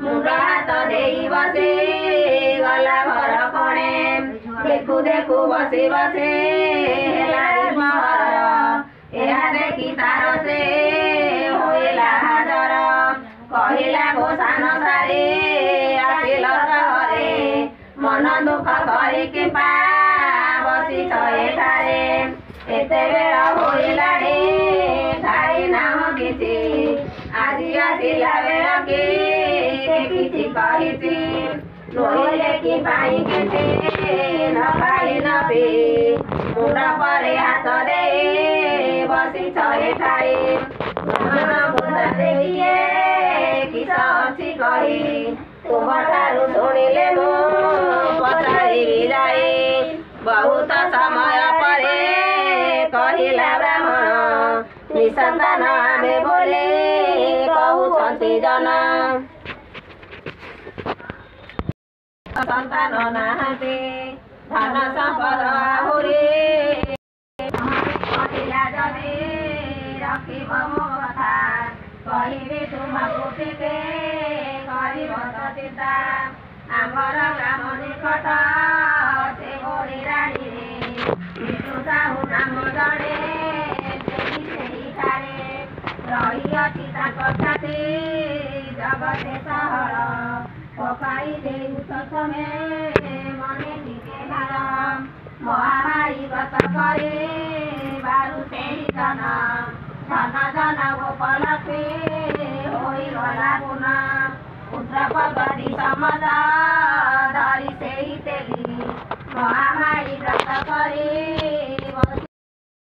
मुंड हाथ दे बसे गला घर कणे देखु देखु बसे बसे ଏହା ଦେଖି ତାର ସେ ହୋଇଲା ହାଜର କହିଲା ଗୋ ସାନ ସାରେ ଆସିଲ ଘରେ ମନ ଦୁଃଖ କରିକି ପା ବସିଛ ଏଠାରେ ଏତେବେଳ ହୋଇଲାଣି ଖାଇନାହୁଁ କିଛି ଆଜି ଆସିଲା ବେଳ କି କିଛି କହିଛି ନୋଇଲେ କି ପାଇଁ କିଛି ନ ଖାଇ ନ ପିଇ ମୁଣ୍ଡ ପରେ ହାତ ଦେଇ ବସିଛ ଏଠାରେ ବୁଦ୍ଧା ଦେଖିଏ କିସ ଅଛି କହି ତୁମଠାରୁ ଶୁଣିଲେ ମୁଁ ପଚାରିବି ଯାଇ ବହୁତ ସମୟ ପରେ କହିଲା ବ୍ରାହ୍ମଣ ନିଃସନ୍ତାନ ଆମେ ବୋଲି କହୁଛନ୍ତି ଜନ ସନ୍ତାନ ନାହାନ୍ତି ଧନ ସମ୍ପଦ ଆହୁରି କହିଲା ଯଦି ରଖିବ ମୋ କଥା କହିବି ତୁମକୁ ଟିକେ କରିବ ତ ଚିନ୍ତା ଆମର ଗ୍ରାମ ନିକଟ ସେ ଗୋଡ଼ିରାଡ଼ିରେ ବିଜୁ ସାହୁ ନାମ ଜଣେ ସେହିଠାରେ ରହିଅଛି ତାଙ୍କ ଛାତି ଜଗତେ ସହଳ ପକାଇ ଦେଉଛ ତମେ ମନେ ଟିକେ ଭାର ମହାମାରୀ ଗତ କରି ବାରୁ ସେହି ଜନ ଧନ ଜନ ଗୋପଲକ୍ଷ୍ମୀ ହୋଇଗଲା ପୁନ ପୁତ୍ର ପଦୀ ସମଦ ଧରି ସେହି ତେଲି ମହାମାରୀ